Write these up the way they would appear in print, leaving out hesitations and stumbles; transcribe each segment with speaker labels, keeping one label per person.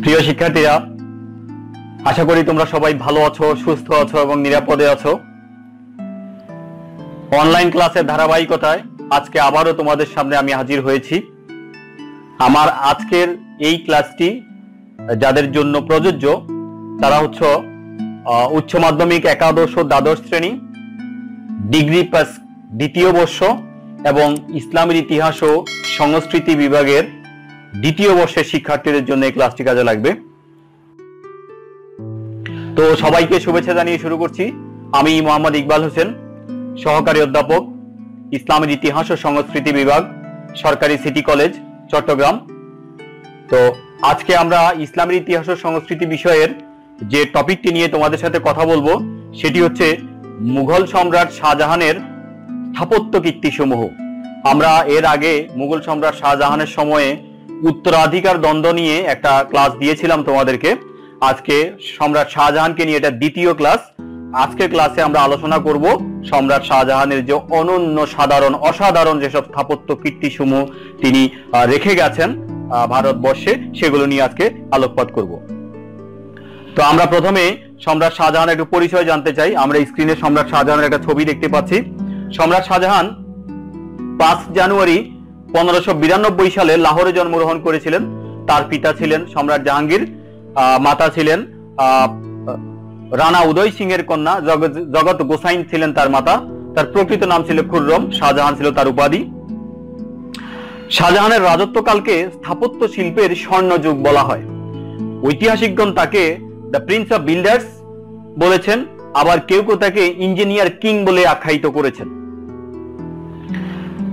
Speaker 1: প্রিয় শিক্ষার্থীরা, আশা করি তোমরা সবাই ভালো আছো, সুস্থ আছো এবং নিরাপদে আছো। অনলাইন ক্লাসের ধারাবাহিকতায় আজকে আবারও তোমাদের সামনে আমি হাজির হয়েছি। আমার আজকের এই ক্লাসটি যাদের জন্য প্রযোজ্য তারা হচ্ছে উচ্চ মাধ্যমিক একাদশ ও দ্বাদশ শ্রেণী, ডিগ্রি পাস দ্বিতীয় বর্ষ এবং ইসলামের ইতিহাস ও সংস্কৃতি বিভাগের দ্বিতীয় বর্ষের শিক্ষার্থীদের জন্য এই ক্লাসটি কাজে লাগবে। তো সবাইকে শুভেচ্ছা জানিয়ে শুরু করছি। আমি মোহাম্মদ ইকবাল হোসেন, সহকারী অধ্যাপক, ইসলামের ইতিহাস ও সংস্কৃতি বিভাগ, সরকারি সিটি কলেজ, চট্টগ্রাম। তো আজকে আমরা ইসলামের ইতিহাস ও সংস্কৃতি বিষয়ের যে টপিকটি নিয়ে তোমাদের সাথে কথা বলবো সেটি হচ্ছে মুঘল সম্রাট শাহজাহানের স্থাপত্য কীর্তিসমূহ। আমরা এর আগে মুঘল সম্রাট শাহজাহানের সময়ে উত্তরাধিকার দ্বন্দ্ব নিয়ে একটা ক্লাস দিয়েছিলাম তোমাদেরকে। আজকে সম্রাট শাহজাহানকে নিয়ে এটা দ্বিতীয় ক্লাস। আজকের ক্লাসে আমরা আলোচনা করব সম্রাট শাহজাহানের যে অনন্য অসাধারণ যেসব স্থাপত্য কীর্তিসমূহ তিনি রেখে গেছেন ভারতবর্ষে, সেগুলো নিয়ে আজকে আলোকপাত করব। তো আমরা প্রথমে সম্রাট শাহজাহানের একটু পরিচয় জানতে চাই। আমরা স্ক্রিনে সম্রাট শাহজাহানের একটা ছবি দেখতে পাচ্ছি। সম্রাট শাহজাহান 5 জানুয়ারি 1592 সালে লাহোরে জন্মগ্রহণ করেছিলেন। তার পিতা ছিলেন সম্রাট জাহাঙ্গীর, মাতা ছিলেন রানা উদয় সিং এর কন্যা জগৎ গোসাইন ছিলেন তার মাতা। তার প্রকৃত নাম ছিল খুররম, শাহজাহান ছিল তার উপাধি। শাহজাহানের রাজত্বকালকে স্থাপত্য শিল্পের স্বর্ণযুগ বলা হয়। ঐতিহাসিকগণ তাকে দ্য প্রিন্স অফ বিল্ডার্স বলেছেন, আবার কেউ কেউ তাকে ইঞ্জিনিয়ার কিং বলে আখ্যায়িত করেছেন।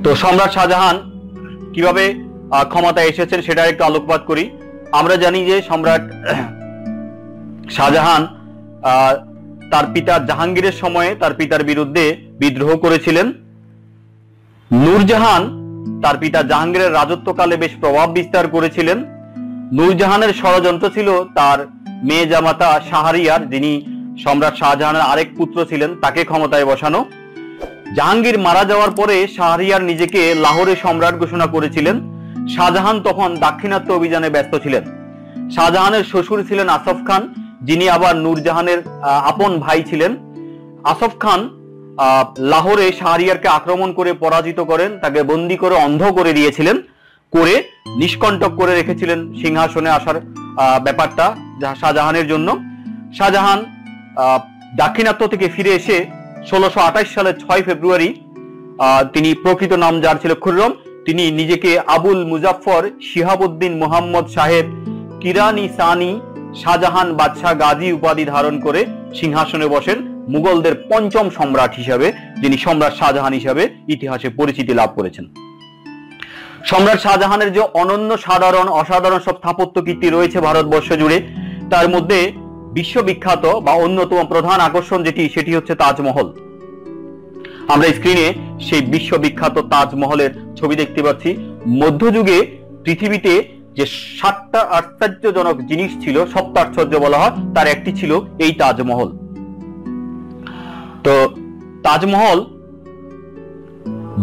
Speaker 1: তো সম্রাট শাহজাহান কিভাবে ক্ষমতায় এসেছেন সেটা একটু আলোকপাত করি। আমরা জানি যে সম্রাট শাহজাহান তার পিতা জাহাঙ্গীরের সময়ে তার পিতার বিরুদ্ধে বিদ্রোহ করেছিলেন। নূরজাহান তার পিতা জাহাঙ্গীরের রাজত্বকালে বেশ প্রভাব বিস্তার করেছিলেন। নূরজাহানের ষড়যন্ত্র ছিল তার মেয়ে জামাতা শাহরিয়ার, যিনি সম্রাট শাহজাহানের আরেক পুত্র ছিলেন, তাকে ক্ষমতায় বসানো। জাহাঙ্গীর মারা যাওয়ার পরে শাহরিয়ার নিজেকে লাহোরে সম্রাট ঘোষণা করেছিলেন। শাহজাহান তখন দাক্ষিণাত্য অভিযানে ব্যস্ত ছিলেন। শাহজাহানের শ্বশুর ছিলেন আসফ খান, যিনি আবার নূরজাহানের আপন ভাই ছিলেন। আসফ খান লাহোরে শাহরিয়ারকে আক্রমণ করে পরাজিত করেন, তাকে বন্দী করে অন্ধ করে দিয়েছিলেন, করে নিষ্কণ্টক করে রেখেছিলেন সিংহাসনে আসার ব্যাপারটা শাহজাহানের জন্য। শাহজাহান দাক্ষিণাত্য থেকে ফিরে এসে 1628 সালের 6 ফেব্রুয়ারি তিনি, প্রকৃত নাম যার ছিল খুররম, তিনি নিজেকে আবুল মুজাফফর শিহাবুদ্দিন মুহাম্মদ সাহেব কিরানি সানি শাহজাহান বাদশাহ গাজী উপাধি ধারণ করে সিংহাসনে বসেন, মুঘলদের পঞ্চম সম্রাট হিসাবে, যিনি সম্রাট শাহজাহান হিসাবে ইতিহাসে পরিচিতি লাভ করেছেন। সম্রাট শাহজাহানের যে অনন্য অসাধারণ সব স্থাপত্য কীর্তি রয়েছে ভারতবর্ষ জুড়ে, তার মধ্যে বিশ্ববিখ্যাত বা অন্যতম প্রধান আকর্ষণ সেটি হচ্ছে তাজমহল। আমরা স্ক্রিনে সেই বিশ্ববিখ্যাত তাজমহলের ছবি দেখতে পাচ্ছি। মধ্যযুগে পৃথিবীতে যে 7টা আশ্চর্যজনক জিনিস ছিল, সপ্ত আশ্চর্য বলা হয়, তার একটি ছিল এই তাজমহল। তো তাজমহল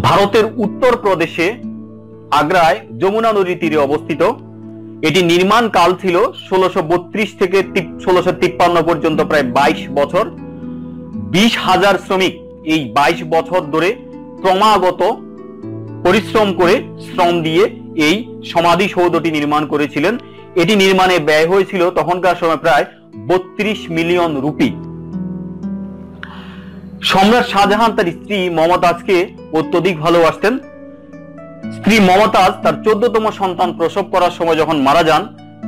Speaker 1: ভারতের উত্তর প্রদেশে আগ্রায় যমুনা নদীর তীরে অবস্থিত। এটি নির্মাণ কাল ছিল 1632 থেকে 1653 পর্যন্ত, প্রায় 22 বছর। 20,000 শ্রমিক এই 22 বছর ধরে ক্রমাগত পরিশ্রম করে, শ্রম দিয়ে এই সমাধিসৌধটি নির্মাণ করেছিলেন। এটি নির্মাণে ব্যয় হয়েছিল তখনকার সময় প্রায় 32 মিলিয়ন রুপি। সম্রাট শাহজাহান তার স্ত্রী মমতাজকে অত্যধিক ভালোবাসতেন। স্ত্রী মমতাজ তার 14তম সন্তান প্রসব করার সময় যখন মারা যান,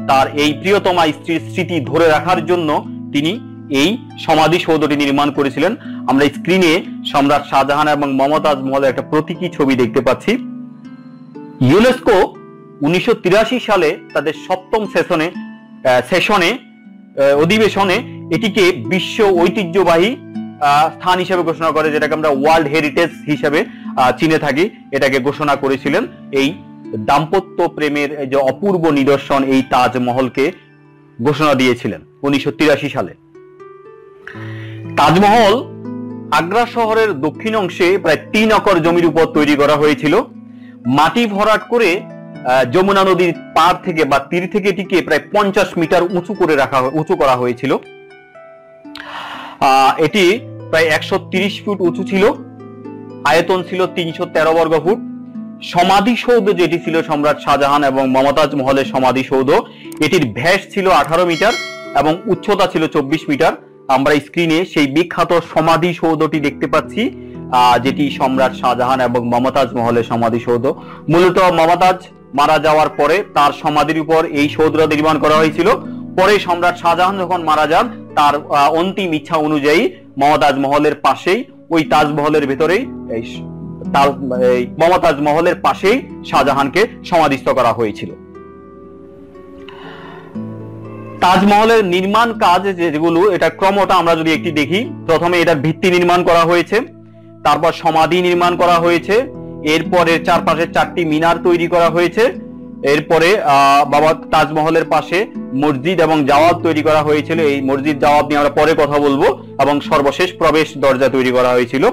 Speaker 1: তার এই প্রিয়তমা স্ত্রীর স্মৃতি ধরে রাখার জন্য তিনি এই সমাধিসৌধটি নির্মাণ করেছিলেন। আমরা স্ক্রিনে সম্রাট শাহজাহান এবং মমতাজ মহলের একটা প্রতীকী ছবি দেখতে পাচ্ছি। ইউনেস্কো 1983 সালে তাদের 7ম অধিবেশনে এটিকে বিশ্ব ঐতিহ্যবাহী স্থান হিসেবে ঘোষণা করে, যেটাকে আমরা ওয়ার্ল্ড হেরিটেজ হিসেবে চিনে থাকি। এটাকে ঘোষণা করেছিলেন এই দাম্পত্য প্রেমের যে অপূর্ব নিদর্শন, এই তাজমহলকে ঘোষণা দিয়েছিলেন 1983 সালে। তাজমহল আগ্রা শহরের দক্ষিণ অংশে প্রায় 3 একর জমির উপর তৈরি করা হয়েছিল। মাটি ভরাট করে যমুনা নদীর পার থেকে বা তীর থেকে এটিকে প্রায় 50 মিটার উঁচু করা হয়েছিল। এটি প্রায় 130 ফুট উঁচু ছিল, আয়তন ছিল 313 বর্গ ফুট। সমাধিসৌধ যেটি ছিল সম্রাট শাহজাহান এবং মমতাজ মহলের সমাধিসৌধ, এটির ব্যাস ছিল 18 মিটার এবং উচ্চতা ছিল 24 মিটার। আমরা স্ক্রিনে সেই বিখ্যাত সমাধিসৌধটি দেখতে পাচ্ছি, যেটি সম্রাট শাহজাহান এবং মমতাজ মহলের সমাধিসৌধ। মূলত মমতাজ মারা যাওয়ার পরে তার সমাধির উপর এই সৌধটা নির্মাণ করা হয়েছিল। পরে সম্রাট শাহজাহান যখন মারা যান, তার অন্তিম ইচ্ছা অনুযায়ী মমতাজ মহলের পাশেই, ওই তাজমহলের ভেতরেই মমতাজ মহলের পাশেই শাহজাহানকে সমাধিস্থ করা হয়েছিল। তাজমহলের নির্মাণ কাজ যেগুলো, এটা ক্রমটা আমরা যদি একটি দেখি, প্রথমে এটার ভিত্তি নির্মাণ করা হয়েছে, তারপর সমাধি নির্মাণ করা হয়েছে, এরপরে চারপাশে 4টি মিনার তৈরি করা হয়েছে, এরপরে বাবা তাজমহলের পাশে মসজিদ এবং জাওয়াব তৈরি করা হয়েছিল। এই মসজিদ জাওয়াব নিয়ে আমরা পরে কথা বলবো। এবং সর্বশেষ প্রবেশ দরজা তৈরি করা হয়েছিল।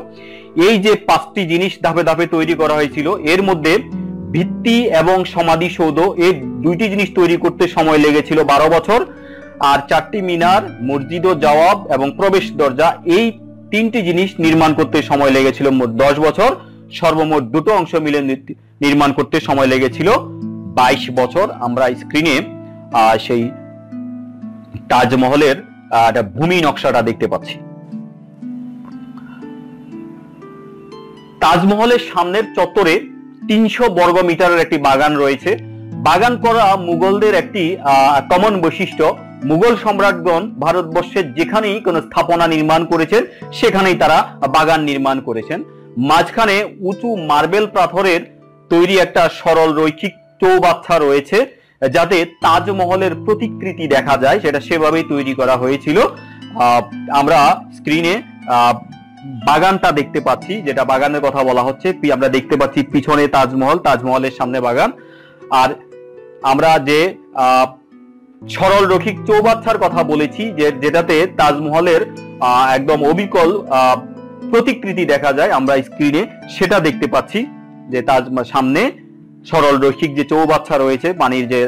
Speaker 1: এই যে 5টি জিনিস ধাপে ধাপে তৈরি করা হয়েছিল, এর মধ্যে ভিত্তি এবং সমাধিসৌধ, এই 2টি জিনিস তৈরি করতে সময় লেগেছিল 12 বছর, আর 4টি মিনার, মসজিদ ও জাওয়াব এবং প্রবেশ দরজা, এই 3টি জিনিস নির্মাণ করতে সময় লেগেছিল মোট 10 বছর। সর্বমোট 2টো অংশ মিলে নির্মাণ করতে সময় লেগেছিল 22 বছর। আমরা স্ক্রিনে সেই তাজমহলের ভূমি নকশাটা দেখতে পাচ্ছি। তাজমহলের সামনের চত্বরে 300 বর্গ মিটারের একটি বাগান রয়েছে। বাগান করা মুঘলদের একটি কমন বৈশিষ্ট্য। মুঘল সম্রাটগণ ভারতবর্ষের যেখানেই কোনো স্থাপনা নির্মাণ করেছেন, সেখানেই তারা বাগান নির্মাণ করেছেন। মাঝখানে উঁচু মার্বেল পাথরের তৈরি একটা সরল রৈখিক চৌবাচ্চা রয়েছে, যাতে তাজমহলের প্রতিকৃতি দেখা যায়, সেটা সেভাবেই তৈরি করা হয়েছিল। আমরা স্ক্রিনে বাগানটা দেখতে পাচ্ছি, যেটা বাগানের কথা বলা হচ্ছে। আমরা দেখতে পাচ্ছি পিছনে তাজমহল, তাজমহলের সামনে বাগান। আর আমরা যে সরল রৈখিক চৌবাচ্চার কথা বলেছি, যেটাতে তাজমহলের একদম অবিকল প্রতিকৃতি দেখা যায়, আমরা স্ক্রিনে সেটা দেখতে পাচ্ছি। যে সামনে সরল রৈখিক যে চৌবাচ্চা রয়েছে, পানির যে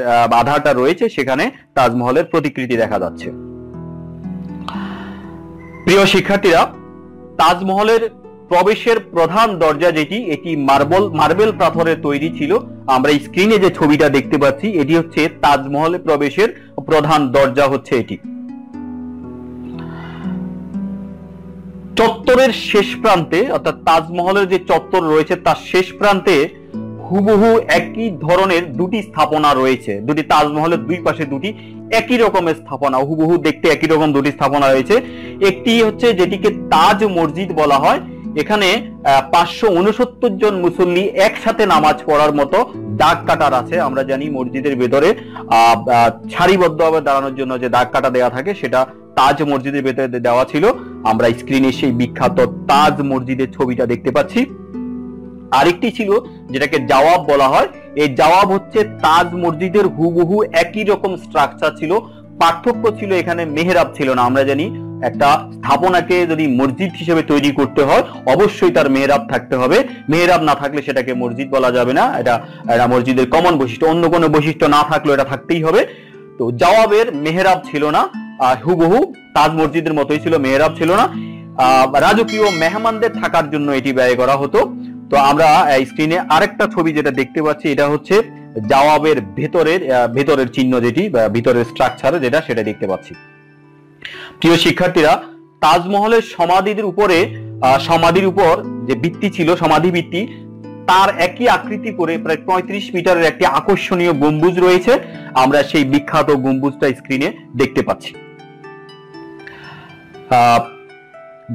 Speaker 1: আধারটা রয়েছে, সেখানে তাজমহলের প্রতিকৃতি দেখা যাচ্ছে। প্রিয় শিক্ষার্থীরা, তাজমহলের প্রবেশের প্রধান দরজা যেটি, এটি মার্বেল পাথরের তৈরি ছিল। আমরা স্ক্রিনে যে ছবিটা দেখতে পাচ্ছি, এটি হচ্ছে তাজমহলে প্রবেশের প্রধান দরজা, হচ্ছে এটি। চত্বরের শেষ প্রান্তে, অর্থাৎ তাজমহলের যে চত্বর রয়েছে তার শেষ প্রান্তে হুবহু একই ধরনের 2টি স্থাপনা রয়েছে। তাজমহলের 2 পাশে 2টি একই রকমের স্থাপনা, হুবহু দেখতে একই রকম 2টি স্থাপনা রয়েছে। একটি হচ্ছে যেটিকে তাজ মসজিদ বলা হয়। এখানে 569 জন মুসল্লি একসাথে নামাজ পড়ার মতো দাগ কাটার আছে। আমরা জানি মসজিদের ভেতরে সারিবদ্ধভাবে দাঁড়ানোর জন্য যে দাগ কাটা দেওয়া থাকে, সেটা তাজ মসজিদের ভেতরে দেওয়া ছিল। আমরা স্ক্রিনে সেই বিখ্যাত তাজ মসজিদের ছবিটা দেখতে পাচ্ছি। আরেকটি ছিল যেটাকে জাওয়াব বলা হয়। এই জাওয়াব হচ্ছে তাজ মসজিদের হুবহু একই রকম স্ট্রাকচার ছিল, পার্থক্য ছিল এখানে মেহরাব ছিল না। আমরা জানি একটা স্থাপনাকে যদি মসজিদ হিসেবে তৈরি করতে হয়, অবশ্যই তার মেহরাব থাকতে হবে। মেহরাব না থাকলে সেটাকে মসজিদ বলা যাবে না। এটা মসজিদের কমন বৈশিষ্ট্য, অন্য কোনো বৈশিষ্ট্য না থাকলেও এটা থাকতেই হবে। তো জাওয়াবের মেহরাব ছিল না, হুবহু তাজ মসজিদের মতোই ছিল, মেহরাব ছিল না। রাজকীয় মেহমানদের থাকার জন্য এটি ব্যয় করা হতো। তো আমরা স্ক্রিনে আরেকটা ছবি যেটা দেখতে পাচ্ছি, এটা হচ্ছে জাওয়াবের ভেতরের চিহ্ন, যেটি ভিতরের স্ট্রাকচার যেটা, সেটা দেখতে পাচ্ছি। প্রিয় শিক্ষার্থীরা, তাজমহলের সমাধির উপর যে ভিত্তি ছিল, সমাধি ভিত্তি, তার একই আকৃতি করে প্রায় 35 মিটারের একটি আকর্ষণীয় গম্বুজ রয়েছে। আমরা সেই বিখ্যাত গম্বুজটা স্ক্রিনে দেখতে পাচ্ছি।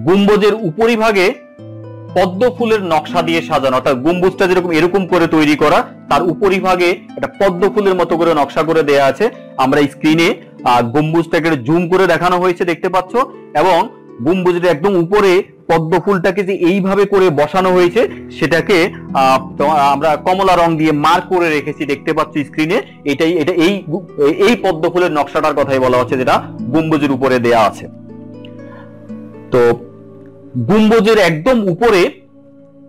Speaker 1: গম্বুজের উপরিভাগে পদ্ম ফুলের নকশা দিয়ে সাজানো, অর্থাৎ গম্বুজটা যেরকম এরকম করে তৈরি করা, তার উপরিভাগে একটা পদ্ম ফুলের মতো করে নকশা করে দেয়া আছে। আমরা স্ক্রিনে গম্বুজটাকে জুম করে দেখানো হয়েছে, দেখতে পাচ্ছ। এবং গম্বুজের একদম উপরে পদ্ম ফুলটাকে যে এইভাবে করে বসানো হয়েছে, সেটাকে আমরা কমলা রং দিয়ে মার্ক করে রেখেছি, দেখতে পাচ্ছ স্ক্রিনে। এই পদ্ম ফুলের নকশাটার কথাই বলা হচ্ছে, যেটা গম্বুজের উপরে দেয়া আছে। তো গম্বুজের একদম উপরে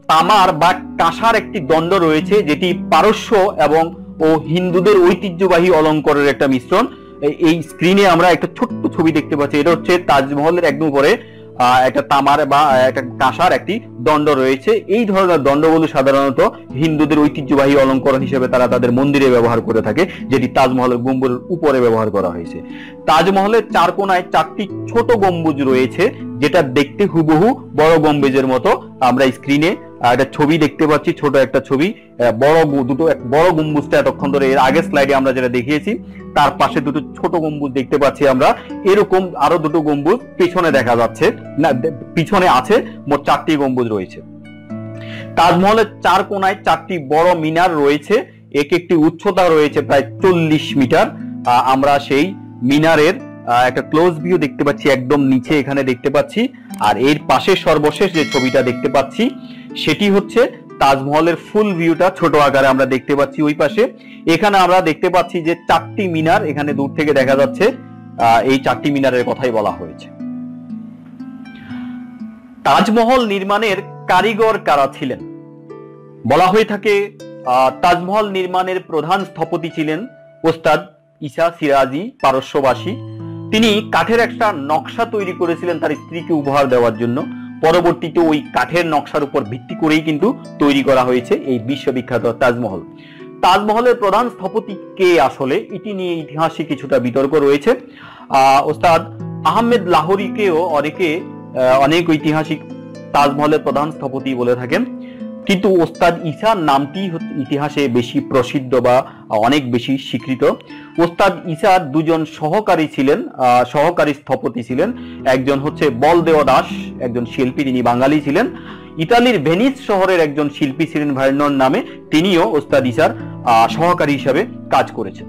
Speaker 1: তামার বা কাঁসার একটি দণ্ড রয়েছে, যেটি পারস্য এবং ও হিন্দুদের ঐতিহ্যবাহী অলঙ্কারের একটা মিশ্রণ। এই স্ক্রিনে আমরা একটা ছোট্ট ছবি দেখতে পাচ্ছি, এটা হচ্ছে তাজমহলের একদম উপরে একটা তামার বা একটা কাঁসার একটি দণ্ড রয়েছে। এই ধরনের দণ্ডগুলো সাধারণত হিন্দুদের ঐতিহ্যবাহী অলঙ্করণ হিসেবে তারা তাদের মন্দিরে ব্যবহার করে থাকে, যেটি তাজমহলের গম্বুজের উপরে ব্যবহার করা হয়েছে। তাজমহলের চার কোনায় 4টি ছোট গম্বুজ রয়েছে, যেটা দেখতে হুবহু বড় গম্বুজের মতো। আমরা স্ক্রিনে একটা ছবি দেখতে পাচ্ছি, ছোট একটা ছবি। বড় গম্বুজটা এতক্ষণ ধরে এর আগের স্লাইডে আমরা যেটা দেখিয়েছি, তার পাশে দুটো ছোট গম্বুজ দেখতে পাচ্ছি আমরা। এরকম আরো দুটো গম্বুজ পিছনে দেখা যাচ্ছে, না পিছনে আছে। মোট 4টি গম্বুজ রয়েছে। তাজমহলের 4 কোনায় 4টি বড় মিনার রয়েছে, এক একটি উচ্চতা রয়েছে প্রায় 40 মিটার। আমরা সেই মিনারের একটা ক্লোজ ভিউ দেখতে পাচ্ছি, একদম নিচে এখানে দেখতে পাচ্ছি। আর এর পাশে সর্বশেষ যে ছবিটা দেখতে পাচ্ছি, সেটি হচ্ছে তাজমহলের ফুল ভিউটা ছোট আকারে আমরা দেখতে পাচ্ছি ওই পাশে। এখানে আমরা দেখতে পাচ্ছি যে 4টি মিনার এখানে দূর থেকে দেখা যাচ্ছে। এই 4টি মিনারের কথাই বলা হয়েছে। তাজমহল নির্মাণের কারিগর কারা ছিলেন? বলা হয়ে থাকে তাজমহল নির্মাণের প্রধান স্থপতি ছিলেন ওস্তাদ ঈসা সিরাজি, পারস্যবাসী। তিনি কাঠের একটা নকশা তৈরি করেছিলেন তার স্ত্রীকে উপহার দেওয়ার জন্য। পরবর্তীতে ওই কাঠের নকশার উপর ভিত্তি করেই কিন্তু তৈরি করা হয়েছে এই বিশ্ববিখ্যাত তাজমহল। তাজমহলের প্রধান স্থপতি কে আসলে, এটি নিয়ে ইতিহাসে কিছুটা বিতর্ক রয়েছে। ওস্তাদ আহমেদ লাহোরীকেও অনেক ঐতিহাসিক তাজমহলের প্রধান স্থপতি বলে থাকেন, কিন্তু ওস্তাদ ঈসার নামটি ইতিহাসে বেশি প্রসিদ্ধ বা অনেক বেশি স্বীকৃত। ওস্তাদ ঈসার দুজন সহকারী ছিলেন, সহকারী স্থপতি ছিলেন। একজন হচ্ছে বলদেও দাস, একজন শিল্পী, তিনি বাঙালি ছিলেন। ইতালির ভেনিস শহরের একজন শিল্পী ছিলেন ভার্নন নামে, তিনিও ওস্তাদ ঈসার সহকারী হিসাবে কাজ করেছেন।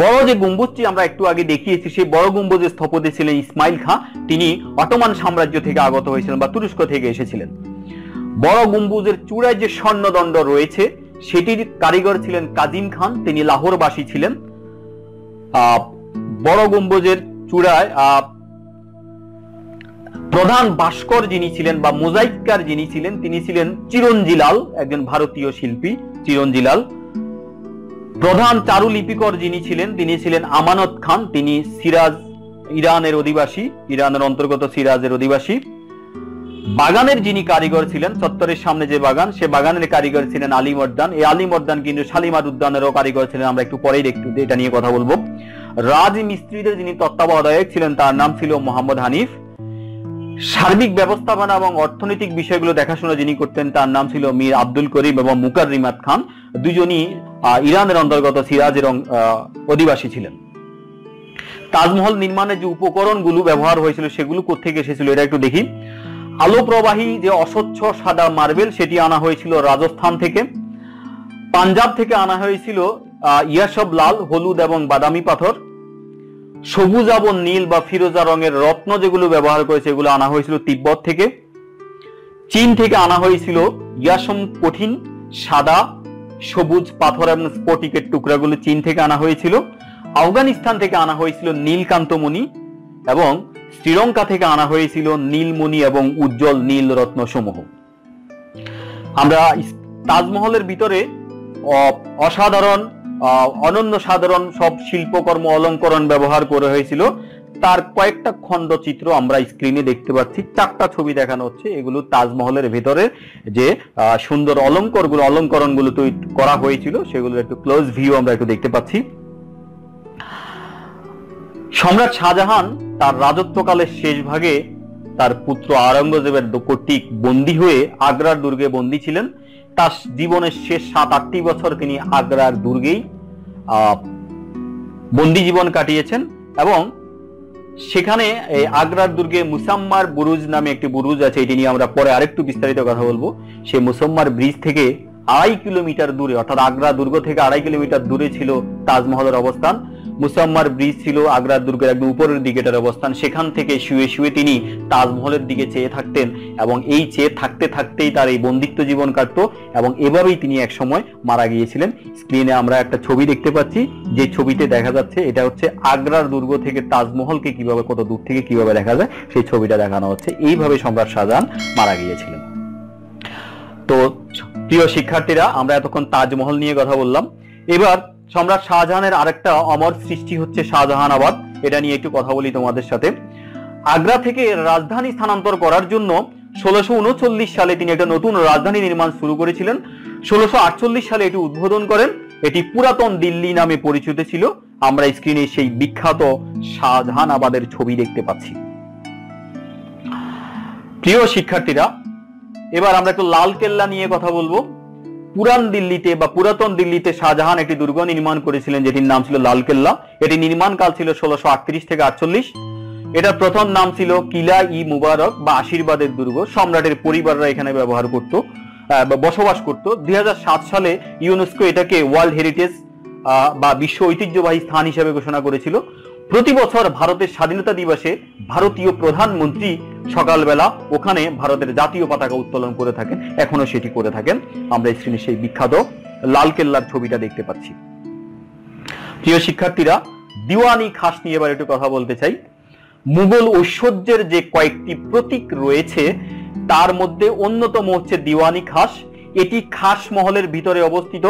Speaker 1: বড় যে গম্বুজটি আমরা একটু আগে দেখিয়েছি, সেই বড় গম্বুজের স্থপতি ছিলেন ইসমাইল খাঁ। তিনি অটোমান সাম্রাজ্য থেকে আগত হয়েছিলেন বা তুরস্ক থেকে এসেছিলেন। বড় গম্বুজের চূড়ায় যে স্বর্ণদণ্ড রয়েছে, সেটির কারিগর ছিলেন কাজিম খান, তিনি লাহোরবাসী ছিলেন। বড় গম্বুজের চূড়ায় প্রধান ভাস্কর যিনি ছিলেন বা মোজাইককার যিনি ছিলেন, তিনি ছিলেন চিরঞ্জিলাল, একজন ভারতীয় শিল্পী চিরঞ্জিলাল। প্রধান চারুলিপিকর যিনি ছিলেন, তিনি ছিলেন আমানত খান, তিনি সিরাজ, ইরানের অধিবাসী, ইরানের অন্তর্গত সিরাজের অধিবাসী। বাগানের যিনি কারিগর ছিলেন, চত্বরের সামনে যে বাগান, সে বাগানের কারিগর ছিলেন আলী মর্দান। এই আলী মর্দান কিন্তু শালিমার উদ্যানেরও কারিগর ছিলেন, আমরা একটু পরেই এটা নিয়ে কথা বলবো। রাজমিস্ত্রিদের যিনি তত্ত্বাবধায়ক ছিলেন, তার নাম ছিল মোহাম্মদ হানিফ। সার্বিক ব্যবস্থাপনা এবং অর্থনৈতিক বিষয়গুলো দেখাশোনা যিনি করতেন, তার নাম ছিল মীর আব্দুল করিম এবং মুকাররিমাত খান। দুজনই ইরানের অন্তর্গত সিরাজের অধিবাসী ছিলেন। তাজমহল নির্মাণে যে উপকরণগুলো ব্যবহার হয়েছিল, সেগুলো কোথেকে এসেছিল এটা একটু দেখি। আলো প্রবাহী যে অস্বচ্ছ সাদা মার্বেল, সেটি আনা হয়েছিল রাজস্থান থেকে। পাঞ্জাব থেকে আনা হয়েছিল ইয়াসব লাল, হলুদ এবং বাদামি পাথর। সবুজ এবং নীল বা ফিরোজা রঙের রত্ন যেগুলো ব্যবহার করেছে, এগুলো আনা হয়েছিল তিব্বত থেকে। চীন থেকে আনা হয়েছিল ইয়াসম কঠিন সাদা সবুজ পাথর এবং স্ফটিকের টুকরাগুলো চীন থেকে আনা হয়েছিল। আফগানিস্তান থেকে আনা হয়েছিল নীলকান্তমণি এবং শ্রীলঙ্কা থেকে আনা হয়েছিল নীলমণি এবং উজ্জ্বল নীল রত্ন সমূহ। আমরা তাজমহলের ভিতরে অসাধারণ অনন্য সাধারণ সব শিল্পকর্ম অলঙ্করণ ব্যবহার করে হয়েছিল। তার কয়েকটা খণ্ড চিত্র আমরা স্ক্রিনে দেখতে পাচ্ছি, 4টা ছবি দেখানো হচ্ছে। এগুলো তাজমহলের ভিতরে যে সুন্দর অলঙ্করণগুলো তৈরি করা হয়েছিল, সেগুলোর একটু ক্লোজ ভিউ আমরা একটু দেখতে পাচ্ছি। সম্রাট শাহজাহান তার রাজত্বকালের শেষ ভাগে তার পুত্র আওরঙ্গজেবের কর্তৃক বন্দী হয়ে আগ্রার দুর্গে বন্দী ছিলেন। তার জীবনের শেষ 7-8টি বছর তিনি আগ্রার দুর্গেই বন্দী জীবন কাটিয়েছেন এবং সেখানে আগ্রার দুর্গে মুসাম্মার বুরুজ নামে একটি বুরুজ আছে, এটি নিয়ে আমরা পরে আরেকটু বিস্তারিত কথা বলবো। সেই মুসাম্মার ব্রিজ থেকে 2.5 কিলোমিটার দূরে, অর্থাৎ আগ্রা দুর্গ থেকে 2.5 কিলোমিটার দূরে ছিল তাজমহলের অবস্থান। মুসাম্মার ব্রিজ ছিল আগ্রার দুর্গের একদম উপরের দিকে এটার অবস্থান। সেখান থেকে শুয়ে শুয়ে তিনি তাজমহলের দিকে চেয়ে থাকতেন এবং এই চেয়ে থাকতে থাকতেই তার এই বন্দিত্ব জীবন কাটতো এবং এভাবেই তিনি এক সময় মারা গিয়েছিলেন। স্ক্রিনে আমরা একটা ছবি দেখতে পাচ্ছি, যে ছবিতে দেখা যাচ্ছে এটা হচ্ছে আগ্রার দুর্গ থেকে তাজমহলকে কিভাবে, কত দূর থেকে কিভাবে দেখা যায়, সেই ছবিটা দেখানো হচ্ছে। এইভাবে সম্রাট শাহজাহান মারা গিয়েছিলেন। তো প্রিয় শিক্ষার্থীরা, আমরা এতক্ষণ তাজমহল নিয়ে কথা বললাম। এবার সম্রাট শাহজাহানের আরেকটা অমর সৃষ্টি হচ্ছে শাহজাহানাবাদ। এটা নিয়ে একটু কথা বলি তোমাদের সাথে। আগ্রা থেকে রাজধানী স্থানান্তর করার জন্য 1639 সালে তিনি একটা নতুন রাজধানী নির্মাণ শুরু করেছিলেন। 1648 সালে এটি উদ্বোধন করেন। এটি পুরাতন দিল্লি নামে পরিচিত ছিল। আমরা স্ক্রিনে সেই বিখ্যাত শাহজাহানাবাদের ছবি দেখতে পাচ্ছি। প্রিয় শিক্ষার্থীরা, এবার আমরা একটু লাল কেল্লা নিয়ে কথা বলবো। পুরান দিল্লিতে বা পুরাতন দিল্লিতে শাহজাহান একটি দুর্গ নির্মাণ করেছিলেন, যেটির নাম ছিল লাল কেল্লা। এটি নির্মাণ কাল ছিল 1638 থেকে 48। এটার প্রথম নাম ছিল কিলা ই মুবারক বা আশীর্বাদের দুর্গ। সম্রাটের পরিবাররা এখানে ব্যবহার করত, বসবাস করত। 2007 সালে ইউনেস্কো এটাকে ওয়ার্ল্ড হেরিটেজ বা বিশ্ব ঐতিহ্যবাহী স্থান হিসেবে ঘোষণা করেছিল। প্রতি বছর ভারতের স্বাধীনতা দিবসে ভারতীয় প্রধানমন্ত্রী সকালবেলা ওখানে ভারতের জাতীয় পতাকা উত্তোলন করে থাকেন, এখনো সেটি করে থাকেন। আমরা স্ক্রিনে সেই বিখ্যাত লাল কেল্লার ছবিটা দেখতে পাচ্ছি। প্রিয় শিক্ষার্থীরা, দিওয়ানি খাস নিয়ে এবার একটু কথা বলতে চাই। মুঘল ঐশ্বর্যের যে কয়েকটি প্রতীক রয়েছে তার মধ্যে অন্যতম হচ্ছে দিওয়ানি খাস। এটি খাস মহলের ভিতরে অবস্থিত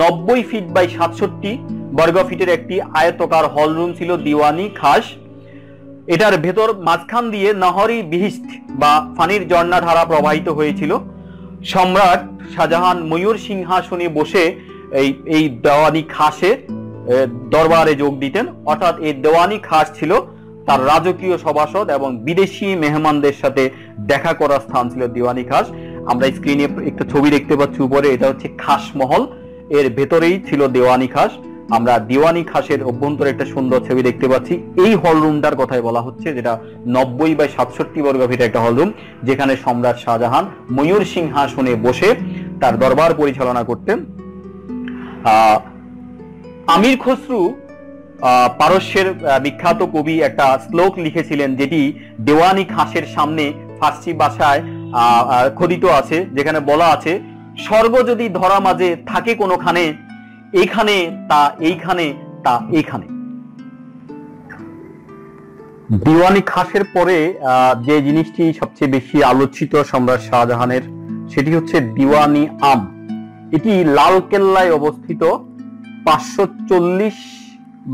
Speaker 1: 90 ফিট বাই 67 বর্গ ফিটের একটি আয়তকার হল রুম ছিল দিওয়ানি খাস। এটার ভেতর মাঝখান দিয়ে নহরি বিহিষ্ট বা ফানির ঝর্ণা ধারা প্রবাহিত হয়েছিল। সম্রাট শাহজাহান ময়ূর সিংহাসনে বসে এই দেওয়ানি খাসে দরবারে যোগ দিতেন। অর্থাৎ এই দেওয়ানি খাস ছিল তার রাজকীয় সভাসদ এবং বিদেশি মেহমানদের সাথে দেখা করার স্থান ছিল দিওয়ানি খাস। আমরা স্ক্রিনে একটা ছবি দেখতে পাচ্ছি উপরে, এটা হচ্ছে খাস মহল, এর ভেতরেই ছিল দেওয়ানি খাস। আমরা দিওয়ানি খাসের অভ্যন্তরে একটা সুন্দর ছবি দেখতে পাচ্ছি। এই হল রুমটার কথাই বলা হচ্ছে, যেটা 90 বাই 67 বর্গ ফিটের একটা হল রুম, যেখানে সম্রাট শাহজাহান ময়ূর সিংহাসনে বসে তার দরবার পরিচালনা করতেন। আমির খসরু পারস্যের বিখ্যাত কবি একটা শ্লোক লিখেছিলেন, যেটি দেওয়ানি খাসের সামনে ফার্সি ভাষায় খোদিত আছে, যেখানে বলা আছে, স্বর্গ যদি ধরা মাঝে থাকে কোনোখানে, এইখানে তা এইখানে তা এইখানে। দিওয়ানি খাসের পরে যে জিনিসটি সবচেয়ে বেশি আলোচিত সম্রাট শাহজাহানের, সেটি হচ্ছে দিওয়ানি আম। এটি লাল কেল্লায় অবস্থিত 540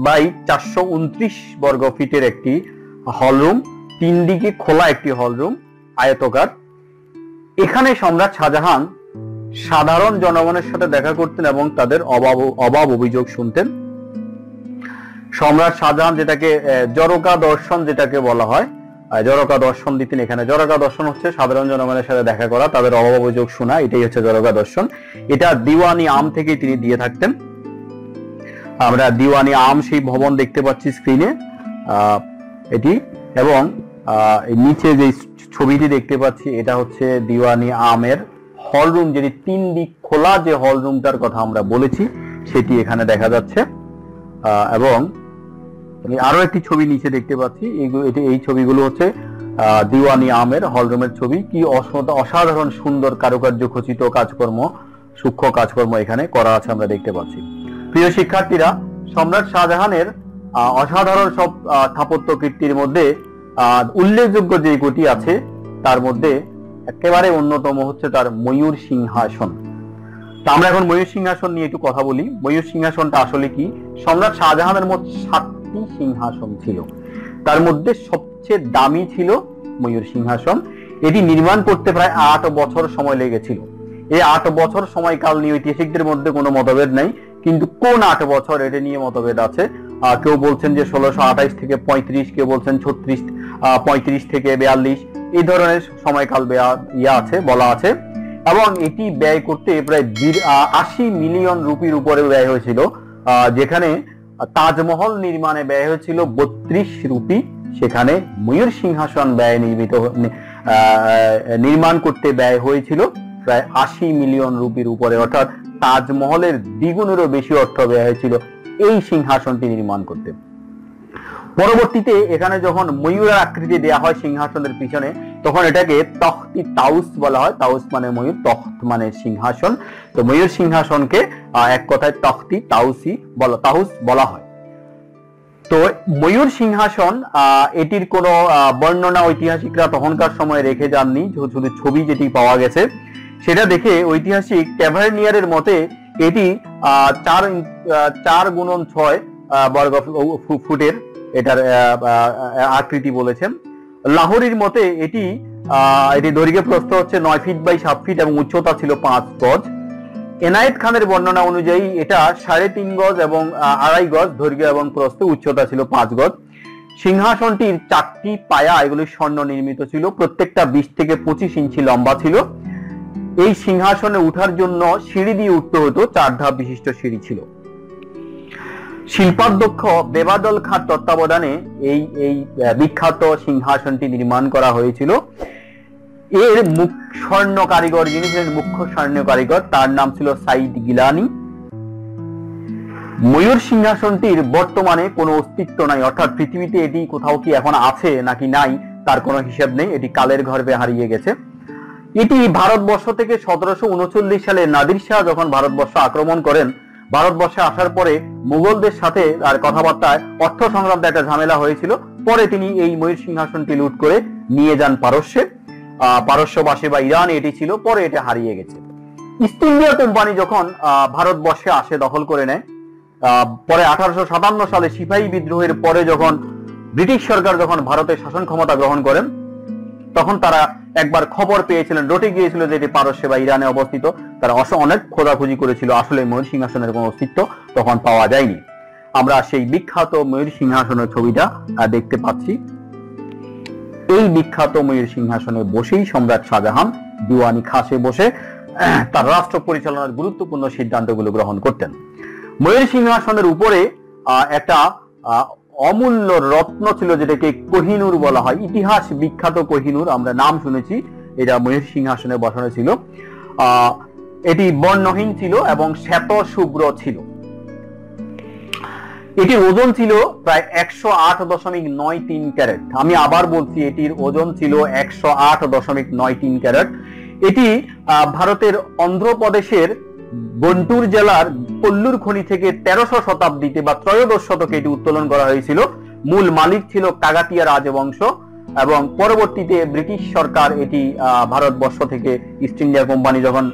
Speaker 1: বাই 429 বর্গ ফিটের একটি হলরুম, 3 দিকে খোলা একটি হলরুম, আয়তকার। এখানে সম্রাট শাহজাহান সাধারণ জনগণের সাথে দেখা করতেন এবং তাদের অভাব অভিযোগ শুনতেন। সম্রাট শাহজাহান যেটাকে জরকা দর্শন যেটাকে বলা হয়, জরকা দর্শন দিতেন এখানে। জরকা দর্শন হচ্ছে সাধারণ জনগণের সাথে দেখা করা, তাদের অভাব অভিযোগ শোনা, এটাই হচ্ছে জরকা দর্শন। এটা দিওয়ানি আম থেকে তিনি দিয়ে থাকতেন। আমরা দিওয়ানি আম সেই ভবন দেখতে পাচ্ছি স্ক্রিনে এটি, এবং নিচে যে ছবিটি দেখতে পাচ্ছি এটা হচ্ছে দিওয়ানি আমের হল রুম, যেটি 3 দিক খোলা যে হল রুমটার কথা আমরা বলেছি সেটি এখানে দেখা যাচ্ছে। এবং আরো একটি ছবি নিচে দেখতে পাচ্ছি, এই ছবিগুলো হচ্ছে দিওয়ানি আমের হল রুমের ছবি। কি অসাধারণ সুন্দর কারুকার্য খচিত কাজকর্ম, সূক্ষ্ম কাজকর্ম এখানে করা আছে আমরা দেখতে পাচ্ছি। প্রিয় শিক্ষার্থীরা, সম্রাট শাহজাহানের অসাধারণ সব স্থাপত্য কীর্তির মধ্যে উল্লেখযোগ্য যে কোটি আছে তার মধ্যে একেবারে অন্যতম হচ্ছে তার ময়ূর সিংহাসন। তা আমরা এখন ময়ূর সিংহাসন নিয়ে একটু কথা বলি। ময়ূর সিংহাসনটা আসলে কি? সম্রাট শাহজাহানের মোট 7টি সিংহাসন ছিল, তার মধ্যে সবচেয়ে দামি ছিল ময়ূর সিংহাসন। এটি নির্মাণ করতে প্রায় 8 বছর সময় লেগেছিল। এই 8 বছর সময়কাল নিয়ে ঐতিহাসিকদের মধ্যে কোনো মতভেদ নাই, কিন্তু কোন 8 বছর এটা নিয়ে মতভেদ আছে। কেউ বলছেন যে 1628 থেকে 35, কেউ বলছেন 35 থেকে 42, এই ধরনের সময়কাল আছে বলা আছে। এবং এটি ব্যয় করতে প্রায় 80 মিলিয়ন রুপির উপরে ব্যয় হয়েছিল, যেখানে তাজমহল নির্মাণে ব্যয় হয়েছিল 32 রুপি, সেখানে ময়ূর সিংহাসন নির্মাণ করতে ব্যয় হয়েছিল প্রায় 80 মিলিয়ন রুপির উপরে, অর্থাৎ তাজমহলের দ্বিগুণেরও বেশি অর্থ ব্যয় হয়েছিল এই সিংহাসনটি নির্মাণ করতে। পরবর্তীতে এখানে যখন ময়ূরের আকৃতি দেওয়া হয় সিংহাসনের পিছনে, তখন এটাকে তখতি তাউস বলা হয়। তাউস মানে ময়ূর, তখত মানে সিংহাসন। তো ময়ূর সিংহাসনকে এক কথায় তখতি তাউস বলা হয়। তো ময়ূর সিংহাসন এটির কোনো বর্ণনা ঐতিহাসিকরা তখনকার সময় রেখে যাননি, শুধু ছবি যেটি পাওয়া গেছে সেটা দেখে ঐতিহাসিক ট্যাভার্নিয়ারের মতে এটি 4x6 বর্গ ফুটের এটার আকৃতি বলেছেন। লাহোরীর মতে এটি দৈর্ঘ্য প্রস্থ হচ্ছে 9 ফিট বাই 7 ফিট এবং উচ্চতা ছিল 5 গজ। এনায়েত খানের বর্ণনা অনুযায়ী এটা 3.5 গজ এবং 2.5 গজ দৈর্ঘ্য এবং প্রস্থ, উচ্চতা ছিল 5 গজ। সিংহাসনটির 4টি পায়া এগুলি স্বর্ণ নির্মিত ছিল, প্রত্যেকটা 20 থেকে 25 ইঞ্চি লম্বা ছিল। এই সিংহাসনে উঠার জন্য সিঁড়ি দিয়ে উঠতে হতো, 4 ধাপ বিশিষ্ট সিঁড়ি ছিল। শিল্পাধ্যক্ষ বেবাদল খাঁর তত্ত্বাবধানে এই বিখ্যাত সিংহাসনটি নির্মাণ করা হয়েছিল। এর স্বর্ণ কারিগর যিনি ছিলেন, মুখ্য স্বর্ণ কারিগর, তার নাম ছিল সাইদ গিলানি। ময়ূর সিংহাসনটির বর্তমানে কোনো অস্তিত্ব নাই, অর্থাৎ পৃথিবীতে এটি কোথাও কি এখন আছে নাকি নাই তার কোনো হিসাব নেই, এটি কালের গর্ভে হারিয়ে গেছে। এটি ভারতবর্ষ থেকে 1739 সালে নাদির শাহ যখন ভারতবর্ষ আক্রমণ করেন, ভারতবর্ষে আসার পরে মুঘলদের সাথে আর কথাবার্তায় অর্থ সংক্রান্ত একটা ঝামেলা হয়েছিল। পরে তিনি এই ময়ূর সিংহাসনটি লুট করে নিয়ে যান পারস্যে, পারস্যবাসী বা ইরানে এটি ছিল, পরে এটা হারিয়ে গেছে। ইস্ট ইন্ডিয়া কোম্পানি যখন ভারতবর্ষে আসে, দখল করে নেয়, পরে 1857 সালে সিপাহী বিদ্রোহের পরে যখন ব্রিটিশ সরকার যখন ভারতের শাসন ক্ষমতা গ্রহণ করেন, তখন তারা একবার খবর পেয়েছিলেন, রটে গিয়েছিল যে এটি পারস্যে বা ইরানে অবস্থিত। তারা অনেক খোঁজাখুঁজি করেছিল, আসলে ময়ূর সিংহাসনের কোনো অস্তিত্ব তখন পাওয়া যায়নি। আমরা সেই বিখ্যাত ময়ূর সিংহাসনের ছবিটা দেখতে পাচ্ছি। এই বিখ্যাত ময়ূর সিংহাসনে বসেই সম্রাট শাহজাহান দিওয়ানি খাসে বসে তার রাষ্ট্র পরিচালনার গুরুত্বপূর্ণ সিদ্ধান্তগুলো গ্রহণ করতেন। ময়ূর সিংহাসনের উপরে একটা অমূল্য রত্ন ছিল, যেটাকে কোহিনূর বলা হয়, ইতিহাস বিখ্যাত কোহিনূর, আমরা নাম শুনেছি। এটা ময়ূর সিংহাসনে বসানো ছিল। এটি বর্ণহীন ছিল এবং শ্বেত শুভ্র ছিল। এটির ওজন ছিল প্রায় 108.93 ক্যারেট। আমি আবার বলছি, এটির ওজন ছিল 108.93 ক্যারেট। এটি ভারতের অন্ধ্রপ্রদেশের গুন্টুর জেলার কোল্লুর খনি থেকে 1300 শতাব্দীতে বা 13শ শতকে এটি উত্তোলন করা হয়েছিল। মূল মালিক ছিল কাগাতিয়া রাজবংশ এবং পরবর্তীতে ব্রিটিশ সরকার এটি ভারতবর্ষ থেকে ইস্ট ইন্ডিয়া কোম্পানি যখন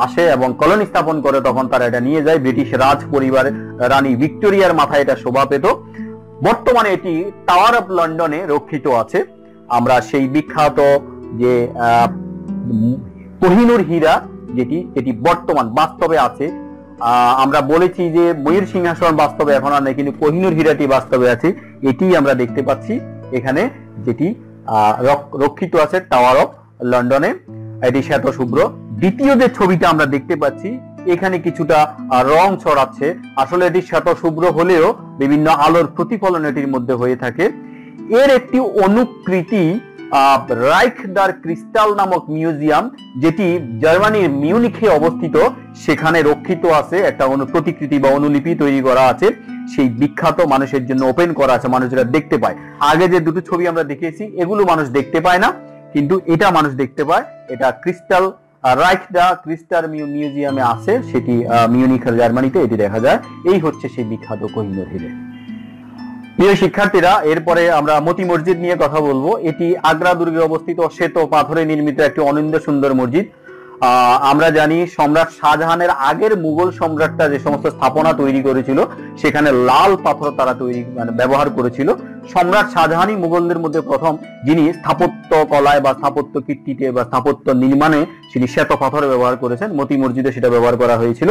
Speaker 1: আসে এবং কলোনি স্থাপন করে, তখন তারা এটা নিয়ে যায়। ব্রিটিশ রাজ পরিবার রানী ভিক্টোরিয়ার মাথায় এটা শোভা পেত। বর্তমানে এটি টাওয়ার অফ লন্ডনে রক্ষিত আছে। আমরা সেই বিখ্যাত যে কোহিনূর হীরা যেটি বর্তমান বাস্তবে আছে, আমরা বলেছি যে ময়ূর সিংহাসন বাস্তবে এখন আর নেই, কিন্তু কোহিনূর হীরাটি বাস্তবে আছে। এটি আমরা দেখতে পাচ্ছি এখানে, যেটি রক্ষিত আছে টাওয়ার অফ লন্ডনে। এটি শ্বেত শুভ্র। দ্বিতীয় যে ছবিটা আমরা দেখতে পাচ্ছি, এখানে কিছুটা রং ছড়াচ্ছে। আসলে এটি শ্বেত শুভ্র হলেও বিভিন্ন আলোর প্রতিফলন এটির মধ্যে হয়ে থাকে। এর একটি অনুকৃতি রাইখদার ক্রিস্টাল নামক মিউজিয়াম, যেটি জার্মানির মিউনিখে অবস্থিত, সেখানে রক্ষিত আছে। একটা প্রতিকৃতি বা অনুলিপি তৈরি করা আছে, সেই বিখ্যাত, মানুষের জন্য ওপেন করা আছে, মানুষ যেটা দেখতে পায়। আগে যে দুটো ছবি আমরা দেখেছি এগুলো মানুষ দেখতে পায় না, কিন্তু এটা মানুষ দেখতে পায়। এটা ক্রিস্টাল রাইখদা ক্রিস্টাল মিউজিয়ামে আছে, সেটি মিউনিখের জার্মানিতে এটি দেখা যায়। এই হচ্ছে সেই বিখ্যাত কোহিনূর হীরা। প্রিয় শিক্ষার্থীরা, এরপরে আমরা মতি মসজিদ নিয়ে কথা বলবো। এটি আগ্রা দুর্গে অবস্থিত শ্বেত পাথরে নির্মিত একটি অনিন্দ্য সুন্দর মসজিদ। আমরা জানি সম্রাট শাহজাহানের আগের মুঘল সম্রাটরা যে সমস্ত স্থাপনা তৈরি করেছিল, সেখানে লাল পাথর তারা ব্যবহার করেছিল। সম্রাট শাহজাহানই মুঘলদের মধ্যে প্রথম যিনি স্থাপত্য কলায় বা স্থাপত্য কীর্তিতে বা স্থাপত্য নির্মাণে তিনি শ্বেত পাথর ব্যবহার করেছেন। মতি মসজিদে সেটা ব্যবহার করা হয়েছিল।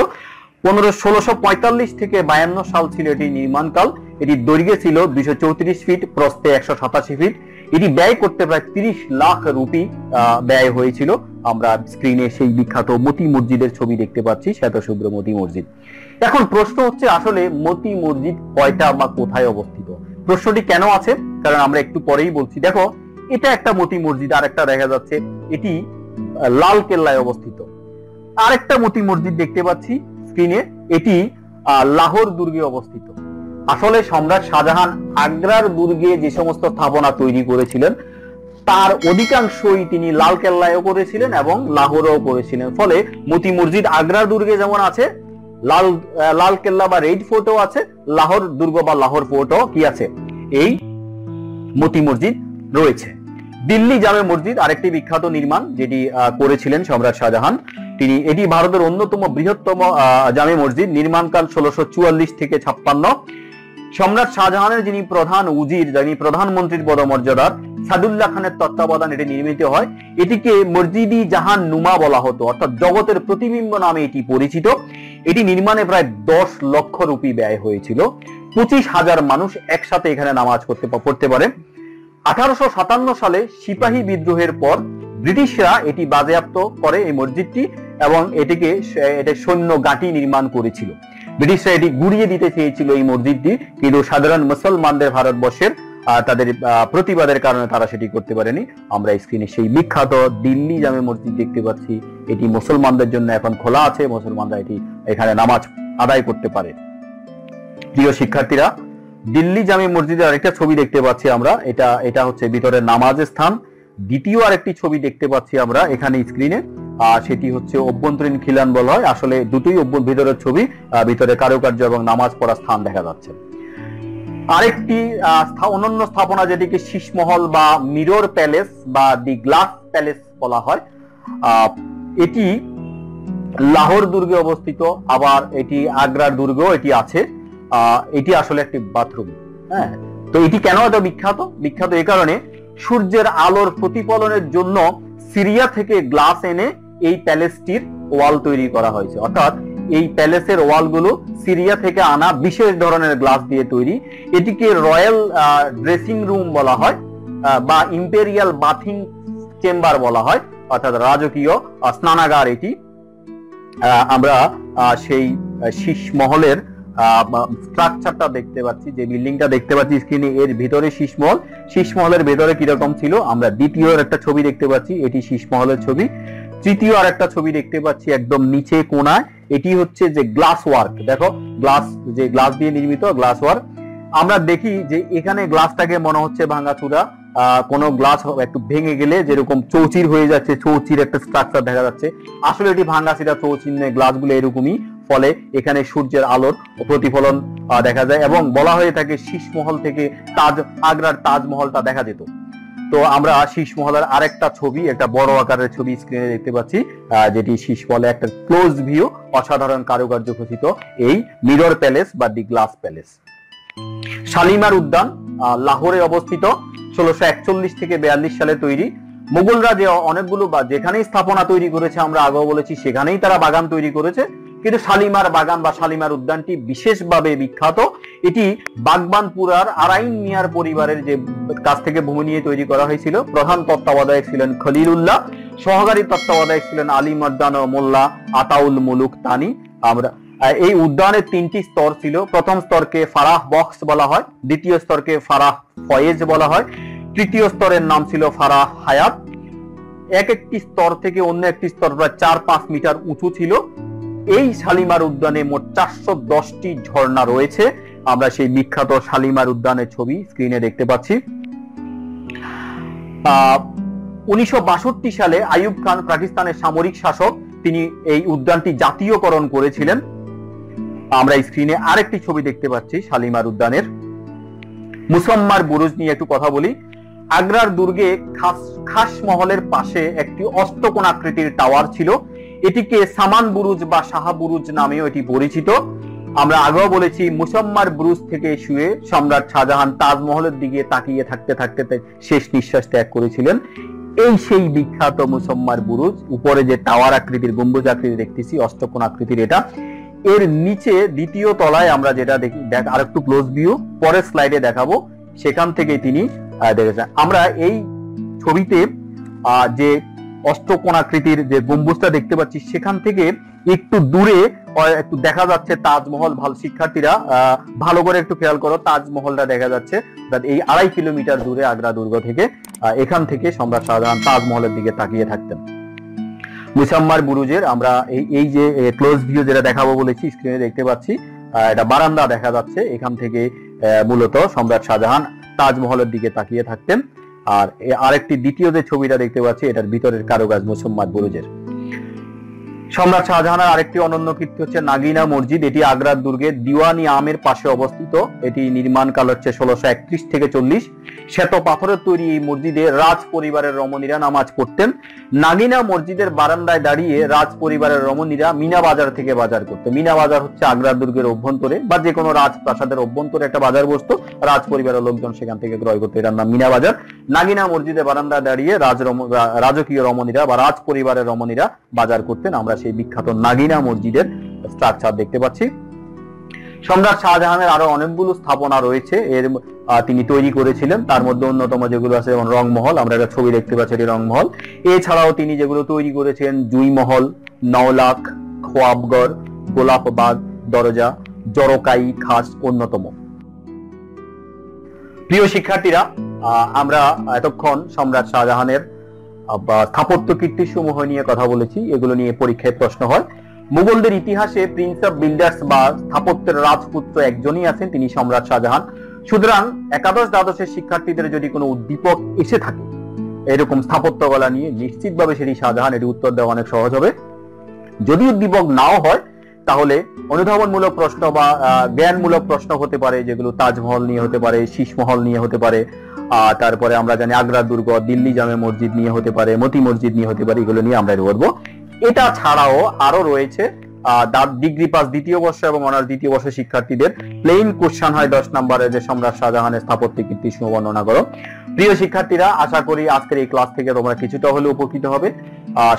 Speaker 1: 1645 থেকে 52 সাল ছিল এটি নির্মাণকাল। এটির দৈর্ঘ্য ছিল 234 ফিট, প্রস্থে 187 ফিট। এটি ব্যয় করতে প্রায় 30 লাখ রুপি ব্যয় হয়েছিল। আমরা স্ক্রিনে সেই বিখ্যাত মতি মসজিদের ছবি দেখতে পাচ্ছি, শ্বেতশুভ্র মতি মসজিদ। এখন প্রশ্ন হচ্ছে, আসলে মতি মসজিদ কয়টা বা কোথায় অবস্থিত? প্রশ্নটি কেন আছে, কারণ আমরা একটু পরেই বলছি। দেখো, এটা একটা মতি মসজিদ, আর একটা দেখা যাচ্ছে এটি লাল কেল্লায় অবস্থিত। আরেকটা মতি মসজিদ দেখতে পাচ্ছি স্ক্রিনে, এটি লাহোর দুর্গে অবস্থিত। আসলে সম্রাট শাহজাহান আগ্রার দুর্গে যে সমস্ত স্থাপনা তৈরি করেছিলেন, তার অধিকাংশই তিনি লাল কেল্লায়ও করেছিলেন এবং লাহোরেও করেছিলেন। ফলে মতি মসজিদ আগ্রার দুর্গে যেমন আছে, লাল কেল্লা বা রেড ফোর্টও আছে, লাহোর দুর্গ বা লাহোর ফোর্টও কি আছে, এই মতি মসজিদ রয়েছে। দিল্লি জামে মসজিদ আরেকটি বিখ্যাত নির্মাণ, যেটি করেছিলেন সম্রাট শাহজাহান। তিনি, এটি ভারতের অন্যতম বৃহত্তম জামে মসজিদ, নির্মাণকাল 1644 থেকে 56। সম্রাট শাহজাহানের যিনি প্রধান উজির, যিনি প্রধানমন্ত্রীর পদমর্যাদার, সাদুল্লাহ খানের তত্ত্বাবধান এটি নির্মিত হয়। এটিকে মসজিদি জাহান নুমা বলা হতো, অর্থাৎ জগতের প্রতিবিম্ব নামে এটি পরিচিত। এটি নির্মাণে প্রায় 10 লক্ষ রুপি ব্যয় হয়েছিল। 25,000 মানুষ একসাথে এখানে নামাজ পড়তে পারে। 1857 সালে সিপাহী বিদ্রোহের পর ব্রিটিশরা এটি বাজেয়াপ্ত করে এই মসজিদটি, এবং এটিকে সৈন্য ঘাঁটি নির্মাণ করেছিল। ব্রিটিশরা এটি গুড়িয়ে দিতে চেয়েছিল এই মসজিদটি, কিন্তু সাধারণ মুসলমানদের ভারতবর্ষের তাদের প্রতিবাদের কারণে তারা সেটি করতে পারেনি। আমরা স্ক্রিনে সেই বিখ্যাত দিল্লি জামে মসজিদ দেখতে পাচ্ছি। এটি মুসলমানদের জন্য এখন খোলা আছে, মুসলমানরা এখানে নামাজ আদায় করতে পারে। প্রিয় শিক্ষার্থীরা, দিল্লি জামে মসজিদের আরেকটা ছবি দেখতে পাচ্ছি আমরা, এটা হচ্ছে ভিতরে নামাজের স্থান। দ্বিতীয় আরেকটি ছবি দেখতে পাচ্ছি আমরা এখানে স্ক্রিনে, সেটি হচ্ছে অভ্যন্তরীণ খিলান বলা হয়। আসলে দুটোই ভিতরের ছবি, ভিতরে কারুকার্য এবং নামাজ পড়ার স্থান দেখা যাচ্ছে। আরেকটি অনন্য স্থাপনা যেটিকে শীষমহল বা মিরর প্যালেস বা দি গ্লাস প্যালেস বলা হয়, এটি লাহোর দুর্গে অবস্থিত, আবার এটি আগ্রার দুর্গেও এটি আছে। এটি আসলে একটি বাথরুম। হ্যাঁ, তো এটি কেন এত বিখ্যাত? বিখ্যাত এই কারণে, সূর্যের আলোর প্রতিফলনের জন্য সিরিয়া থেকে গ্লাস এনে এই প্যালেসটির ওয়াল তৈরি করা হয়েছে। অর্থাৎ এই প্যালেসের ওয়ালগুলো সিরিয়া থেকে আনা বিশেষ ধরনের গ্লাস দিয়ে তৈরি। এটিকে রয়্যাল ড্রেসিং রুম বলা হয় বা ইম্পেরিয়াল বাথিং চেম্বার বলা হয়, অর্থাৎ রাজকীয় স্নানাগার এটি। আমরা সেই শীষ মহলের স্ট্রাকচারটা দেখতে পাচ্ছি, যে বিল্ডিংটা দেখতে পাচ্ছি স্ক্রিনে, এর ভিতরে শীষমহল। শীষমহলের ভেতরে কিরকম ছিল আমরা দ্বিতীয় একটা ছবি দেখতে পাচ্ছি, এটি শীষমহলের ছবি। তৃতীয় আর একটা ছবি দেখতে পাচ্ছি একদম নিচে কোণায়, এটি হচ্ছে যে গ্লাস ওয়ার্ক। দেখো, গ্লাস দিয়ে নির্মিত গ্লাস ওয়ার্ক। আমরা দেখি যে এখানে গ্লাসটাকে মনে হচ্ছে ভাঙাচুরা, কোন গ্লাস একটু ভেঙে গেলে যেরকম চৌচির হয়ে যাচ্ছে, চৌচির একটা স্ট্রাকচার দেখা যাচ্ছে। আসলে এটি ভাঙাচিরা চৌচির নয়, গ্লাসগুলো এরকমই। ফলে এখানে সূর্যের আলোর প্রতিফলন দেখা যায়, এবং বলা হয়ে থাকে শীষমহল থেকে আগ্রার তাজমহলটা দেখা যেত। তো আমরা শীষমহলের আরেকটা ছবি, একটা বড় আকারের ছবি স্ক্রিনে দেখতে পাচ্ছি, যেটি শীষমহলে একটা ক্লোজ ভিউ, অসাধারণ কারুকার্য খচিত এই মিরর প্যালেস বা দি গ্লাস প্যালেস। শালিমার উদ্যান লাহোরে অবস্থিত, 1641 থেকে 42 সালে তৈরি। মুঘলরা যে অনেকগুলো যেখানেই স্থাপনা তৈরি করেছে, আমরা আগেও বলেছি, সেখানেই তারা বাগান তৈরি করেছে, কিন্তু শালিমার বাগান বা শালিমার উদ্যানটি বিশেষভাবে বিখ্যাত। এটি বাগবানপুরার আরাইন মিয়ার পরিবারের যে কাছ থেকে ভূমি নিয়ে তৈরি করা হয়েছিল। প্রধান তত্ত্বাবধায়ক ছিলেন খলিলুল্লাহ, সহকারী তত্ত্বাবধায়ক ছিলেন আলী মর্দান ও মোল্লা আতাউল মুলুক তানি। আমরা এই উদ্যানের 3টি স্তর ছিল। প্রথম স্তরকে ফারাহ বক্স বলা হয়, দ্বিতীয় স্তরকে ফারাহ ফয়েজ বলা হয়, তৃতীয় স্তরের নাম ছিল ফারাহ হায়াত। এক একটি স্তর থেকে অন্য একটি স্তর প্রায় 4-5 মিটার উঁচু ছিল। এই শালিমার উদ্যানে মোট 410টি ঝর্ণা রয়েছে। আমরা সেই বিখ্যাত শালিমার উদ্যানের ছবি স্ক্রিনে দেখতে পাচ্ছি। 1962 সালে আইয়ুব খান, পাকিস্তানের সামরিক শাসক, তিনি এই উদ্যানটি জাতীয়করণ করেছিলেন। আমরা স্ক্রিনে আরেকটি ছবি দেখতে পাচ্ছি শালিমার উদ্যানের। মুসাম্মার বুরুজ নিয়ে একটু কথা বলি। আগ্রার দুর্গে খাস মহলের পাশে একটি অষ্টকোণ আকৃতির টাওয়ার ছিল। এটিকে সামান বুরুজ বা শাহা বুরুজ নামেও এটি পরিচিত। আমরা আগেও বলেছি, মুসাম্মার বুরুজ থেকে শুয়ে সম্রাট শাহজাহান তাজমহলের দিকে তাকিয়ে থাকতে থাকতে শেষ নিঃশ্বাস ত্যাগ করেছিলেন। এই সেই বিখ্যাত মুসাম্মার বুরুজ। উপরে যে টাওয়ার আকৃতির গম্বুজ আকৃতি দেখতেছি, অষ্টকোণ আকৃতির, এটা। এর নিচে দ্বিতীয় তলায় আমরা যেটা দেখি, আর একটু ক্লোজ ভিউ পরের স্লাইডে দেখাবো, সেখান থেকে তিনি দেখেছেন। আমরা এই ছবিতে যে অষ্টকোণ আকৃতির যে গম্বুজটা দেখতে পাচ্ছি, সেখান থেকে একটু দূরে একটু দেখা যাচ্ছে তাজমহল। ভালো শিক্ষার্থীরা ভালো করে একটু খেয়াল করো, তাজমহলটা দেখা যাচ্ছে এই 2.5 কিলোমিটার দূরে আগ্রা দুর্গ থেকে। এখান থেকে সম্রাট শাহজাহান তাজমহলের দিকে তাকিয়ে থাকতেন। মুসাম্মার বুরুজের আমরা এই যে ক্লোজ ভিউ যেটা দেখাবো বলেছি, স্ক্রিনে দেখতে পাচ্ছি, এটা বারান্দা দেখা যাচ্ছে। এখান থেকে মূলত সম্রাট শাহজাহান তাজমহলের দিকে তাকিয়ে থাকতেন। আর আরেকটি দ্বিতীয় যে ছবিটা দেখতে পাচ্ছি, এটার ভিতরের কারুকাজ মুসাম্মার বুরুজের। সম্রাট শাহজাহানের আরেকটি অনন্য কীর্তি হচ্ছে নাগিনা মসজিদ। এটি আগ্রার দুর্গের দিওয়ানি আমের পাশে অবস্থিত। এটি নির্মাণ কাল হচ্ছে 1631 থেকে 40। শ্বেত পাথরের তৈরি এই মসজিদে রাজ পরিবারের রমণীরা নামাজ পড়তেন। নাগিনা মসজিদের বারান্দায় দাঁড়িয়ে রাজ পরিবারের রমণীরা মিনা বাজার থেকে বাজার করতেন। মিনা বাজার হচ্ছে আগ্রার দুর্গের অভ্যন্তরে বা যে কোনো রাজপ্রাসাদের অভ্যন্তরে একটা বাজার বসতো, রাজ পরিবারের লোকজন সেখান থেকে ক্রয় করতো, এটার নাম মিনা বাজার। নাগিনা মসজিদের বারান্দায় দাঁড়িয়ে রাজকীয় রমণীরা বা রাজ পরিবারের রমণীরা বাজার করতেন। আমরা সেই বিখ্যাত নাগিনা মসজিদের স্ট্রাকচার দেখতে পাচ্ছি। সম্রাট শাহজাহানের আরো অনেকগুলো স্থাপনা রয়েছে তিনি তৈরি করেছিলেন। তার মধ্যে অন্যতম যেগুলো আছে যেমন রংমহল, আমরা একটা ছবি দেখতে পাচ্ছি, এটি রংমহল। এছাড়াও তিনি যেগুলো তৈরি করেছেন জুইমহল, নওলাখ, খোয়াবগড়, গোলাপবাগ দরজা, জরকাই খাস অন্যতম। প্রিয় শিক্ষার্থীরা, আমরা এতক্ষণ সম্রাট শাহজাহানের স্থাপত্য কীর্তি সমূহ নিয়ে কথা বলেছি। এগুলো নিয়ে পরীক্ষায় প্রশ্ন হয়। মুঘলদের ইতিহাসে প্রিন্স অফ বিল্ডার্স বা স্থাপত্যের রাজপুত্র একজনই আছেন, তিনি সম্রাট শাহজাহান। সুতরাং একাদশ দ্বাদশের শিক্ষার্থীদের যদি কোনো উদ্দীপক এসে থাকে এরকম স্থাপত্যকলা নিয়ে, নিশ্চিতভাবে সেটি শাহজাহান, এটি উত্তর দেওয়া অনেক সহজ হবে। যদি উদ্দীপক নাও হয় তাহলে অনুধাবনমূলক প্রশ্ন বা জ্ঞানমূলক প্রশ্ন হতে পারে, যেগুলো তাজমহল নিয়ে হতে পারে, শীষমহল নিয়ে হতে পারে, তারপরে আমরা জানি আগ্রা দুর্গ, দিল্লি জামে মসজিদ নিয়ে হতে পারে, মতি মসজিদ নিয়ে হতে পারে, এগুলো নিয়ে আমরা বলবো। এটা ছাড়াও আরো রয়েছে ডিগ্রি পাস দ্বিতীয় বর্ষ এবং অনার্স দ্বিতীয় বর্ষের শিক্ষার্থীদের প্লেইন কোশ্চেন হয় 10 নম্বরে, যে সম্রাট শাহজাহানের স্থাপত্য কীর্তি সমূহ বর্ণনা করো। প্রিয় শিক্ষার্থীরা, আশা করি আজকের এই ক্লাস থেকে তোমরা কিছুটা হলেও উপকৃত হবে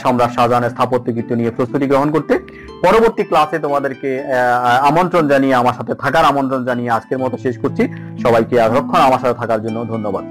Speaker 1: সম্রাট শাহজাহানের স্থাপত্য কীর্তি নিয়ে প্রস্তুতি গ্রহণ করতে। পরবর্তী ক্লাসে তোমাদেরকে আমন্ত্রণ জানিয়ে, আমার সাথে থাকার আমন্ত্রণ জানিয়ে আজকের মতো শেষ করছি। সবাইকে এতক্ষণ আমার সাথে থাকার জন্য ধন্যবাদ।